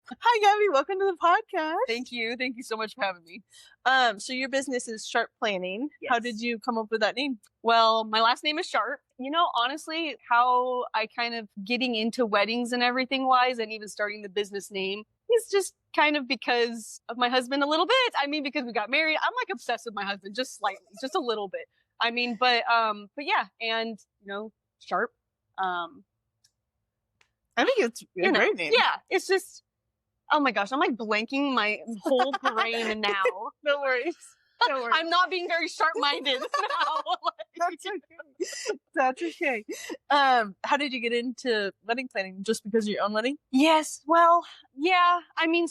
Hi, Gabby. Welcome to the podcast. Thank you. Thank you so much for having me. So your business is Sharp Planning. How did Yes. you come up with that name? Well, my last name is Sharp. Honestly, how I kind of getting into weddings and everything wise, and even starting the business name is just kind of because of my husband a little bit. I mean, because we got married, I'm like obsessed with my husband, just slightly, just a little bit. I mean, but yeah, and Sharp. Um, I think it's a great name. yeah, it's just. Oh my gosh, I'm like blanking my whole brain now. No worries. No worries. I'm not being very sharp-minded now. That's okay. That's okay. How did you get into wedding planning? Just because of your own wedding? Yes, well, yeah. I mean,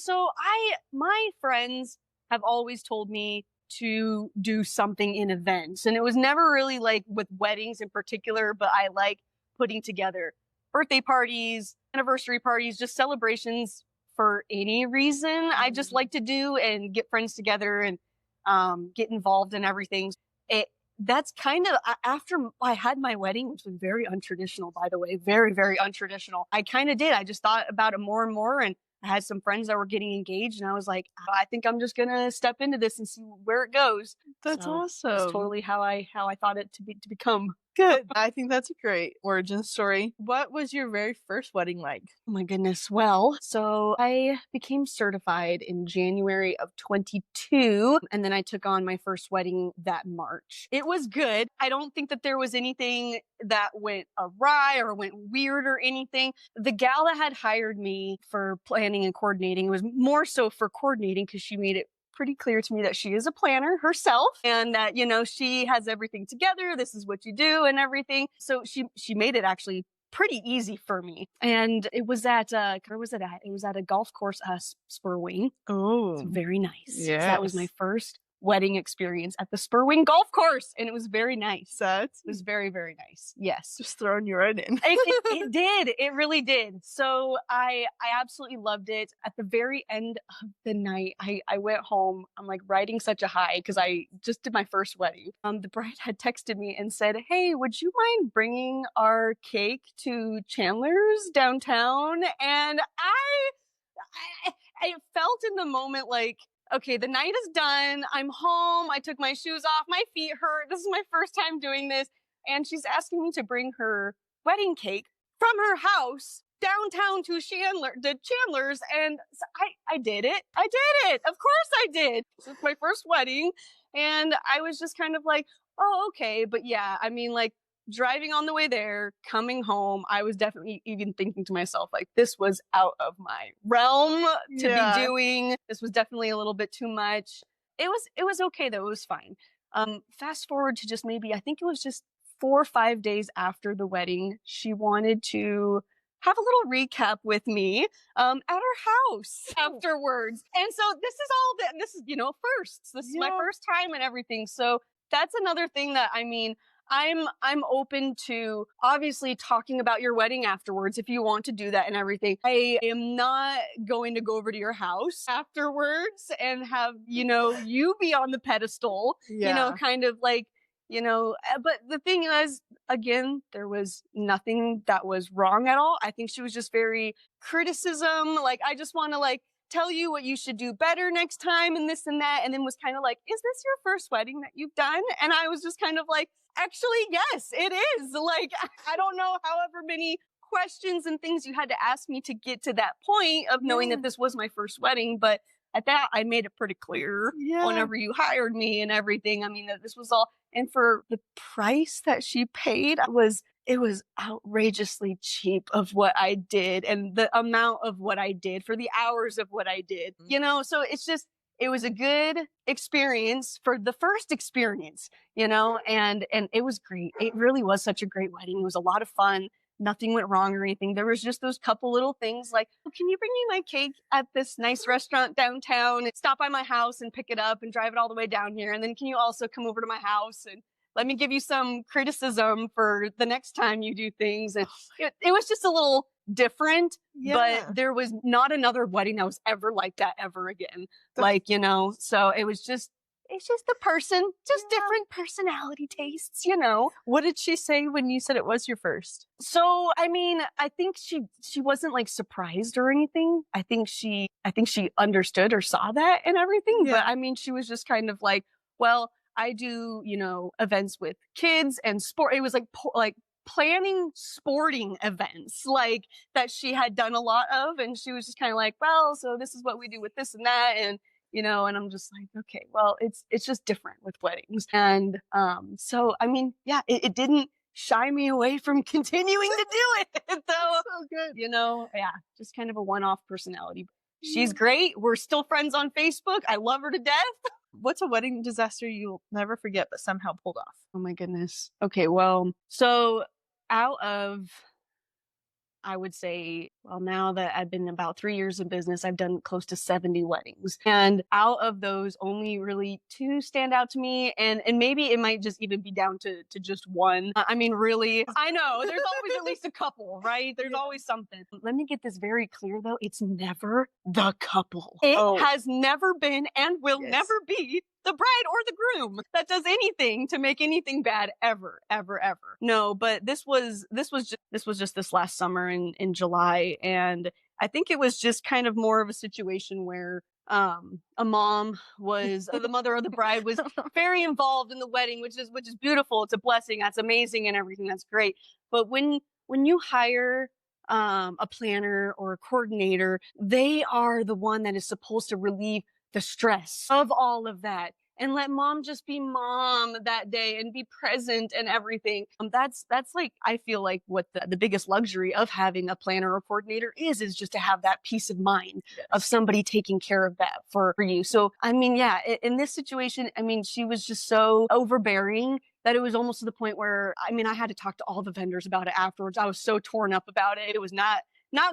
my friends have always told me to do something in events, and it was never really like with weddings in particular, but I like putting together birthday parties, anniversary parties, just celebrations for any reason. I just like to do and get friends together and get involved in everything. That's kind of after I had my wedding, which was very untraditional, by the way, very, very untraditional. I kind of did. I just thought about it more and more. And I had some friends that were getting engaged, and I was like, I think I'm just gonna step into this and see where it goes. That's So awesome. that's totally how I thought it to become. Good. I think that's a great origin story. What was your very first wedding like? Oh my goodness. Well, so I became certified in January of 22, and then I took on my first wedding that March. It was good. I don't think that there was anything that went awry or went weird or anything. The gal that had hired me for planning and coordinating was more so for coordinating because she made it pretty clear to me that she is a planner herself and that, she has everything together. This is what you do and everything. So she made it actually pretty easy for me. And it was at, where was it at? It was at a golf course, Spur Wing. Oh, It's very nice. yes. So that was my first wedding experience at the Spur Wing golf course. And it was very nice. It was very, very nice. Yes. Just throwing you right in. It did. It really did. So I absolutely loved it. At the very end of the night, I went home. I'm like riding such a high because I just did my first wedding. The bride had texted me and said, "Hey, would you mind bringing our cake to Chandler's downtown?" And I felt in the moment like, okay, the night is done. I'm home. I took my shoes off. My feet hurt. This is my first time doing this. And she's asking me to bring her wedding cake from her house downtown to Chandler's. And so I did it. I did it. Of course I did. This was my first wedding. And I was just kind of like, oh, okay. But yeah, I mean, like, driving on the way there, coming home, I was definitely even thinking to myself, like, this was out of my realm to be doing. This was definitely a little bit too much. It was okay though. It was fine. Fast forward to just maybe, I think it was just 4 or 5 days after the wedding, she wanted to have a little recap with me at her house afterwards. And so this is, firsts. This is my first time and everything. So that's another thing that, I mean, I'm open to obviously talking about your wedding afterwards if you want to do that and everything. I am not going to go over to your house afterwards and have, you be on the pedestal, kind of like, but the thing is, again, there was nothing that was wrong at all. I think she was just very criticism. Like, I just want to like tell you what you should do better next time and this and that. And then was kind of like, is this your first wedding that you've done? And I was just kind of like, actually, yes, it is. Like, I don't know however many questions and things you had to ask me to get to that point of knowing that this was my first wedding. But at that, I made it pretty clear whenever you hired me and everything. I mean, that this was all, and for the price that she paid, it was outrageously cheap of what I did and the amount of what I did for the hours of what I did, so it's just, it was a good experience for the first experience, and it was great. It really was such a great wedding. It was a lot of fun. Nothing went wrong or anything. There was just those couple little things like, oh, can you bring me my cake at this nice restaurant downtown and stop by my house and pick it up and drive it all the way down here? And then can you also come over to my house and let me give you some criticism for the next time you do things? And it was just a little different, but there was not another wedding that was ever like that ever again. So it was just, it's just the person, just Yeah. different personality tastes, you know. What did she say when you said it was your first? So, I mean, I think she wasn't like surprised or anything. I think she understood or saw that and everything, but Yeah. I mean, she was just kind of like, well, I do, you know, events with kids and sport. It was like like planning sporting events like that she had done a lot of, and she was just kind of like, well, so this is what we do with this and that, and you know, and I'm just like, okay, well, it's just different with weddings. And so I mean, yeah, it didn't shy me away from continuing to do it. Though, So good. you know, yeah, just kind of a one-off personality. Yeah. She's great. We're still friends on Facebook. I love her to death. What's a wedding disaster you'll never forget but somehow pulled off? Oh my goodness. Okay, well, so out of, I would say, well, now that I've been about 3 years in business, I've done close to 70 weddings. And out of those, only really two stand out to me. And maybe it might just even be down to just one. I mean, really, I know there's always at least a couple, right? There's Yeah. always something. Let me get this very clear though. It's never the couple. It Oh. has never been and will Yes. never be the bride or the groom that does anything to make anything bad ever, ever, ever. No, but this was just this last summer in July, and I think it was just kind of more of a situation where a mom was the mother of the bride was very involved in the wedding, which is beautiful. It's a blessing. That's amazing and everything. That's great. But when you hire a planner or a coordinator, they are the one that is supposed to relieve the stress of all of that and let mom just be mom that day and be present and everything. That's like, I feel like what the biggest luxury of having a planner or coordinator is just to have that peace of mind of somebody taking care of that for you. So, I mean, yeah, in this situation, I mean, she was just so overbearing that it was almost to the point where, I mean, I had to talk to all the vendors about it afterwards. I was so torn up about it. It was not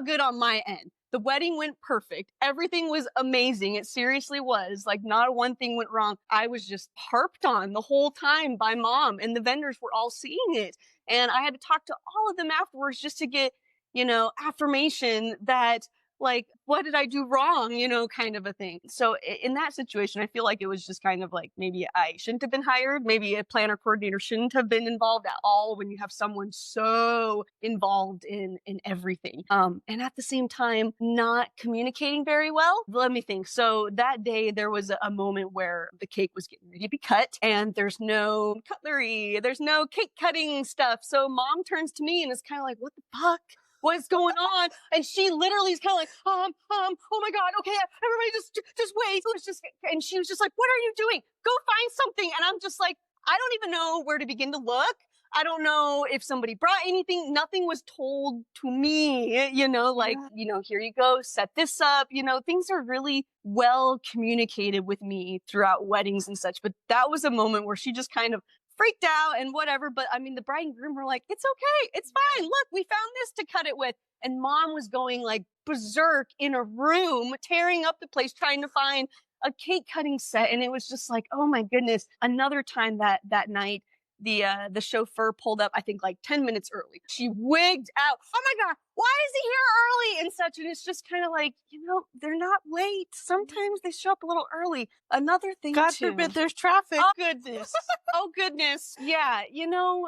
good on my end. The wedding went perfect. Everything was amazing. It seriously was. Like, not one thing went wrong. I was just harped on the whole time by mom, and the vendors were all seeing it. And I had to talk to all of them afterwards just to get, you know, affirmation that, like, what did I do wrong, you know, kind of a thing. So in that situation, I feel like it was just kind of like, maybe I shouldn't have been hired. Maybe a planner coordinator shouldn't have been involved at all when you have someone so involved in everything. And at the same time, not communicating very well. Let me think. So that day there was a moment where the cake was getting ready to be cut and there's no cutlery, there's no cake cutting stuff. So mom turns to me and is kind of like, what the fuck? What's going on? And she literally is kind of like, oh my God, okay, everybody just wait. It was just, and she was just like, what are you doing? Go find something. And I'm just like, I don't even know where to begin to look. I don't know if somebody brought anything. Nothing was told to me, you know, like, you know, here you go, set this up. You know, things are really well communicated with me throughout weddings and such. But that was a moment where she just kind of freaked out and whatever. But I mean, the bride and groom were like, it's okay. It's fine. Look, we found this to cut it with. And mom was going like berserk in a room, tearing up the place, trying to find a cake cutting set. And it was just like, oh my goodness. Another time that night, the chauffeur pulled up, I think like 10 minutes early. She wigged out. Oh my God, why is he here early and such? And it's just kind of like, you know, they're not late. Sometimes they show up a little early. Another thing God too. forbid there's traffic. Oh goodness. Oh goodness. Yeah, you know,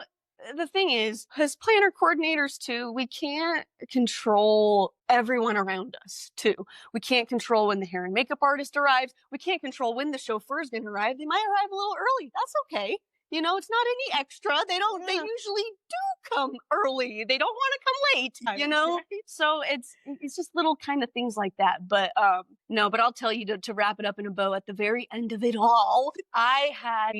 the thing is, as planner coordinators too, we can't control everyone around us too. We can't control when the hair and makeup artist arrives. We can't control when the chauffeur is going to arrive. They might arrive a little early. That's okay. You know, it's not any extra. They usually do come early. They don't want to come late, you know? So it's just little kind of things like that. But no, but I'll tell you to wrap it up in a bow at the very end of it all,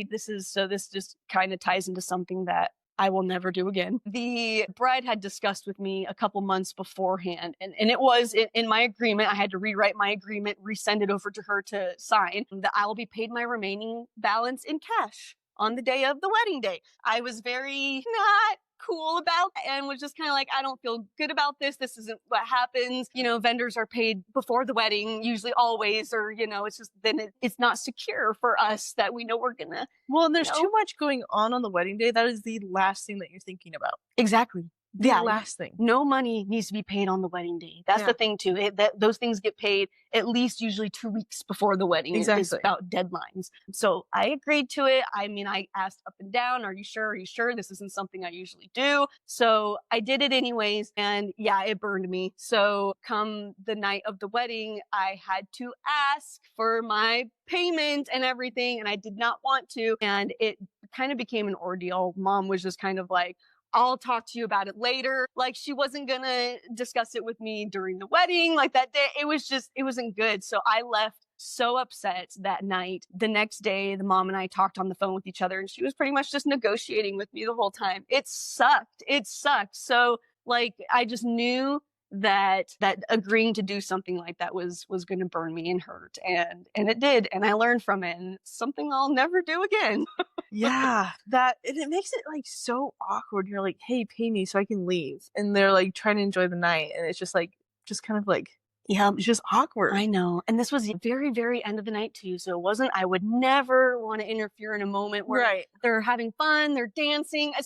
this just kind of ties into something that I will never do again. The bride had discussed with me a couple months beforehand, and it was in my agreement. I had to rewrite my agreement, resend it over to her to sign, that I will be paid my remaining balance in cash on the day of the wedding day. I was very not cool about that and was just kind of like, I don't feel good about this. This isn't what happens. You know, vendors are paid before the wedding, usually always, or, you know, it's just, then it's not secure for us that we know we're gonna. Well, and there's too much going on the wedding day. That is the last thing that you're thinking about. Exactly. the Yeah. last thing. No money needs to be paid on the wedding day. That's the thing too. Those things get paid at least usually 2 weeks before the wedding. It's about deadlines. So I agreed to it. I mean, I asked up and down, are you sure? Are you sure? This isn't something I usually do. So I did it anyways. And yeah, it burned me. So come the night of the wedding, I had to ask for my payment and everything. And I did not want to. And it kind of became an ordeal. Mom was just kind of like, I'll talk to you about it later. Like she wasn't gonna discuss it with me during the wedding, like that day. It wasn't good. So I left so upset that night. The next day, the mom and I talked on the phone with each other and she was pretty much just negotiating with me the whole time. It sucked. It sucked. So like, I just knew that agreeing to do something like that was going to burn me and hurt. And it did. And I learned from it, and it's something I'll never do again. Yeah, and it makes it like so awkward. You're like, hey, pay me so I can leave. And they're like trying to enjoy the night. And it's just like, just kind of like, Yeah, it's just awkward. I know. And this was the very, very end of the night too. So it wasn't, I would never want to interfere in a moment where they're having fun, they're dancing. I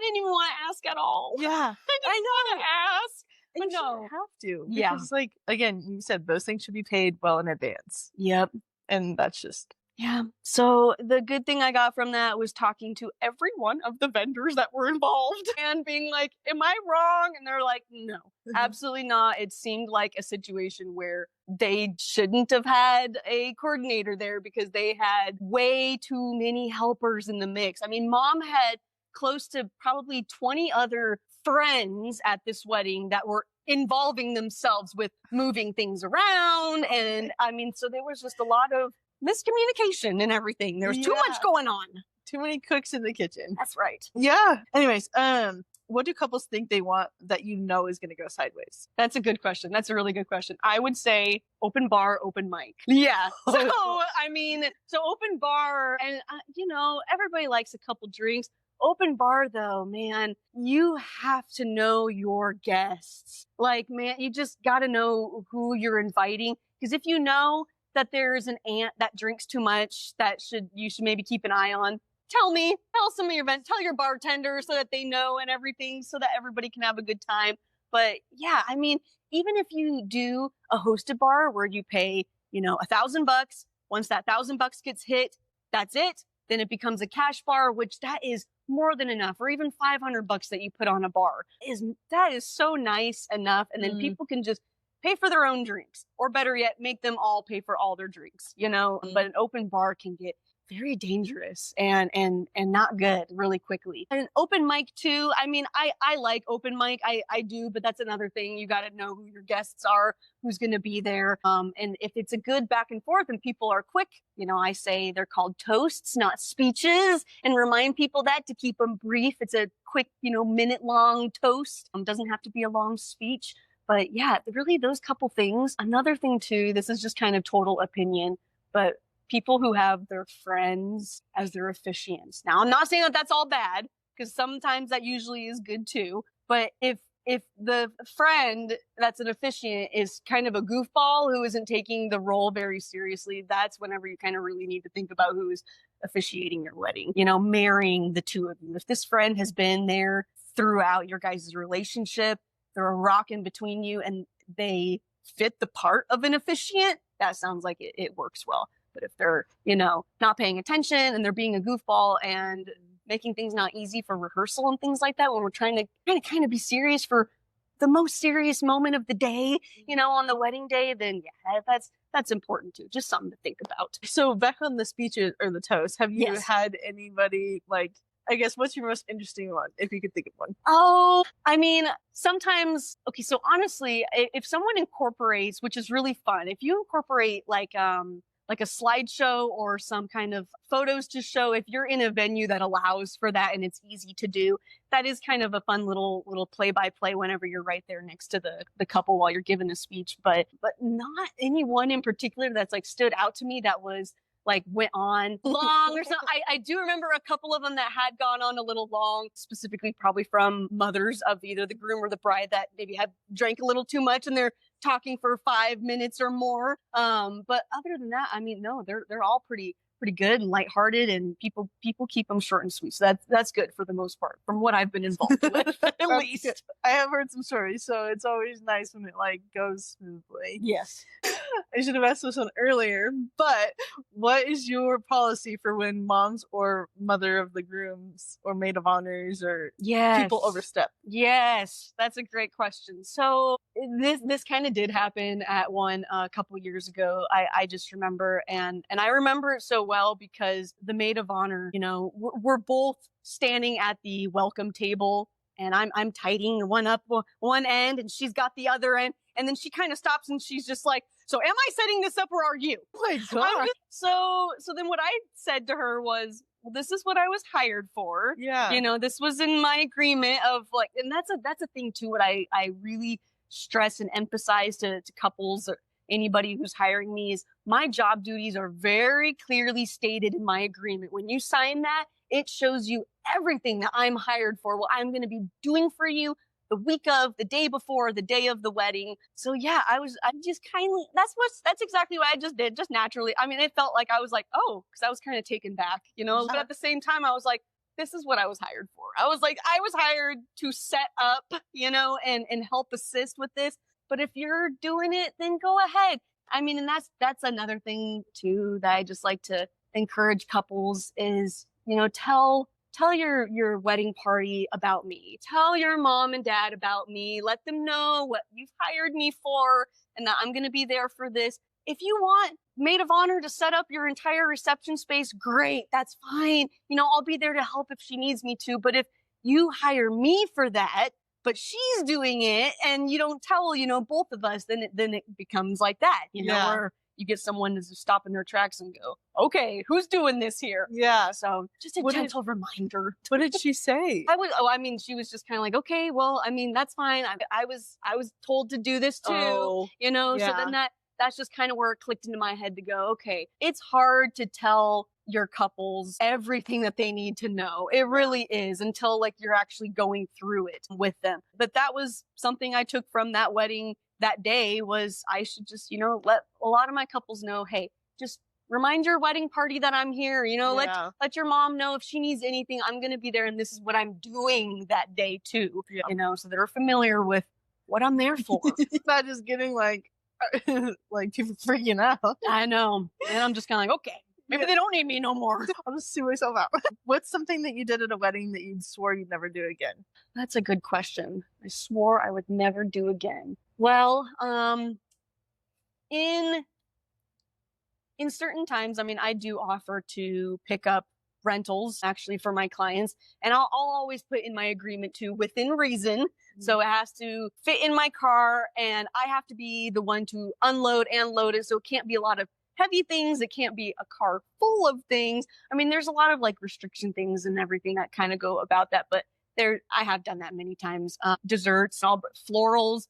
didn't even want to ask at all. Yeah, I know. Want to ask. And you shouldn't have to. Yeah. Because like, again, you said those things should be paid well in advance. Yep. And that's just. Yeah. So the good thing I got from that was talking to every one of the vendors that were involved and being like, am I wrong? And they're like, no, absolutely not. It seemed like a situation where they shouldn't have had a coordinator there because they had way too many helpers in the mix. I mean, Mom had close to probably 20 other friends at this wedding that were involving themselves with moving things around. And I mean, so there was just a lot of miscommunication and everything. There was too much going on. Too many cooks in the kitchen. That's right. Yeah. Anyways, what do couples think they want that you know is going to go sideways? That's a good question. That's a really good question. I would say open bar, open mic. Yeah. So, I mean, open bar and, everybody likes a couple drinks. Open bar though, man, you have to know your guests. Like, man, you just got to know who you're inviting. Because if you know that there's an aunt that drinks too much you should maybe keep an eye on, tell some of your events, tell your bartender so that they know and everything so that everybody can have a good time. But yeah, I mean, even if you do a hosted bar where you pay, $1,000, once that $1,000 gets hit, that's it. Then it becomes a cash bar, which that is more than enough, or even $500 that you put on a bar that is so nice enough. And then people can just pay for their own drinks, or better yet, make them all pay for all their drinks, but an open bar can get very dangerous and not good really quickly. And an open mic too. I mean, I like open mic. I do, but that's another thing. You got to know who your guests are, who's going to be there. And if it's a good back and forth and people are quick, I say they're called toasts, not speeches, and remind people that to keep them brief. It's a quick, minute long toast. Doesn't have to be a long speech. But yeah, really those couple things. Another thing too, this is just kind of total opinion, but people who have their friends as their officiants. Now, I'm not saying that that's all bad, because sometimes that usually is good too. But if the friend that's an officiant is kind of a goofball who isn't taking the role very seriously, that's whenever you kind of really need to think about who's officiating your wedding, marrying the two of you. If this friend has been there throughout your guys' relationship, they're a rock in between you, and they fit the part of an officiant, that sounds like it works well. But if they're, not paying attention and they're being a goofball and making things not easy for rehearsal and things like that, when we're trying to kind of be serious for the most serious moment of the day, on the wedding day, then yeah, that's important too. Just something to think about. So back on the speeches or the toast, have you had anybody I guess, what's your most interesting one, if you could think of one? Oh, I mean, sometimes, okay, so honestly, if someone incorporates, which is really fun, if you incorporate like a slideshow or some kind of photos to show, if you're in a venue that allows for that and it's easy to do, that is kind of a fun little play-by-play whenever you're right there next to the couple while you're giving a speech. But not anyone in particular that's stood out to me that was went on long or something. I do remember a couple of them that had gone on a little long, specifically probably from mothers of either the groom or the bride that maybe had drank a little too much and they're talking for 5 minutes or more. But other than that, I mean, no, they're all pretty pretty good and lighthearted, and people keep them short and sweet. So that's good for the most part, from what I've been involved with, at least. Good. I have heard some stories, so it's always nice when it like goes smoothly. Yes. I should have asked this one earlier, but what is your policy for when moms or mother of the grooms or maid of honors or people overstep? Yes, that's a great question. So this kind of did happen at one a couple years ago. I just remember, and I remember it so well because the maid of honor, we're both standing at the welcome table, and I'm tidying one end, and she's got the other end, and then she kind of stops and she's just like, "So am I setting this up or are you?" Oh my God. So then what I said to her was, well, this is what I was hired for. Yeah. This was in my agreement of like, and that's a thing too, what I really stress and emphasize to couples or anybody who's hiring me is my job duties are very clearly stated in my agreement. When you sign that, it shows you everything that I'm hired for, what I'm going to be doing for you the week of, the day before, the day of the wedding. So yeah, I just that's exactly what I just did, just naturally. I mean, it felt like I was like, oh, because I was kind of taken back, but at the same time, I was like, this is what I was hired for. I was hired to set up, and help assist with this. But if you're doing it, then go ahead. I mean, and that's another thing too that I just like to encourage couples is, tell your wedding party about me. Tell your mom and dad about me. Let them know what you've hired me for and that I'm going to be there for this. If you want maid of honor to set up your entire reception space, great. That's fine. I'll be there to help if she needs me to. But if you hire me for that, but she's doing it and you don't tell, both of us, then it becomes like that, where you get someone to stop in their tracks and go, okay, who's doing this here? Yeah. So just a gentle reminder. What did she say? She was just kind of like, okay, well, I mean, that's fine. I was told to do this too, so then that's just kind of where it clicked into my head to go, okay, it's hard to tell your couples everything that they need to know. It really is, until like you're actually going through it with them. But that was something I took from that wedding that day, was I should just, let a lot of my couples know, hey, just remind your wedding party that I'm here, let your mom know if she needs anything, I'm going to be there. And this is what I'm doing that day too, so they're familiar with what I'm there for. Not just getting like people freaking out. I know. And I'm just kind of like, okay, maybe they don't need me no more. I'll just sue myself out. What's something that you did at a wedding that you swore you'd never do again? That's a good question. I swore I would never do again. Well, in certain times, I mean, I do offer to pick up rentals actually for my clients, and I'll always put in my agreement to within reason. Mm-hmm. So it has to fit in my car, and I have to be the one to unload and load it. So it can't be a lot of heavy things. It can't be a car full of things. I mean, there's a lot of like restriction things and everything that kind of go about that, but I have done that many times. Desserts, all but florals.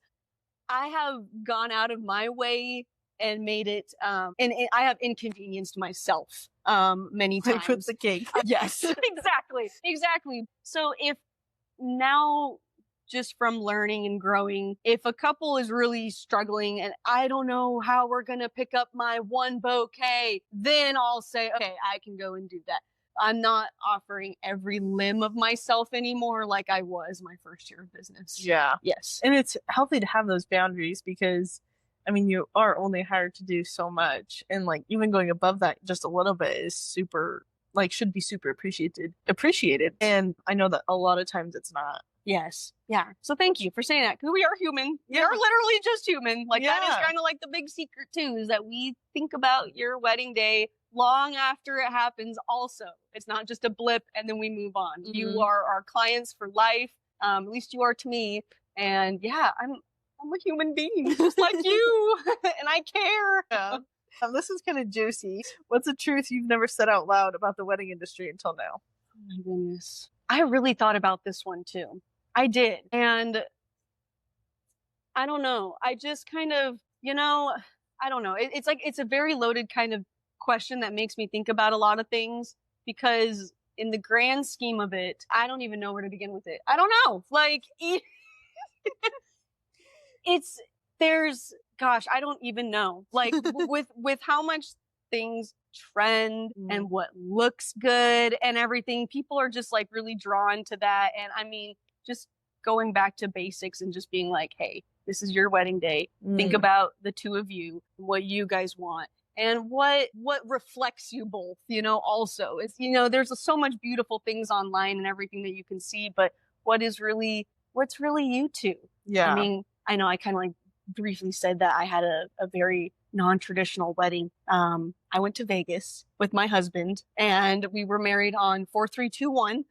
I have gone out of my way and made it, and I have inconvenienced myself many times. Like with the cake. Yes, exactly. So if now, just from learning and growing, if a couple is really struggling and I don't know how we're going to pick up my one bouquet, then I'll say, okay, I can go and do that. I'm not offering every limb of myself anymore like I was my first year of business. Yeah. Yes. And it's healthy to have those boundaries because, I mean, you are only hired to do so much. And like even going above that just a little bit is should be super appreciated. And I know that a lot of times it's not. Yes. Yeah. So thank you for saying that, because we are human. We are literally just human. Like that is kind of like the big secret too, is that we think about your wedding day long after it happens also. It's not just a blip and then we move on. Mm-hmm. You are our clients for life. At least you are to me. And yeah, I'm a human being just like you. And I care. Yeah. This is kind of juicy. What's a truth you've never said out loud about the wedding industry until now? Oh my goodness. I really thought about this one too. I did. And I don't know. I just kind of, I don't know. It's a very loaded kind of question that makes me think about a lot of things, because in the grand scheme of it, I don't even know where to begin with it. I don't know. Like, I don't even know. Like with how much things trend Mm. and what looks good and everything. People are just like really drawn to that. And I mean, just going back to basics and just being like, hey, this is your wedding day. Think Mm. about the two of you, what you guys want and what reflects you both, also. It's there's so much beautiful things online and everything that you can see, but what's really you two? I Yeah. mean, I know I kind of like briefly said that I had a very non-traditional wedding. I went to Vegas with my husband and we were married on 4321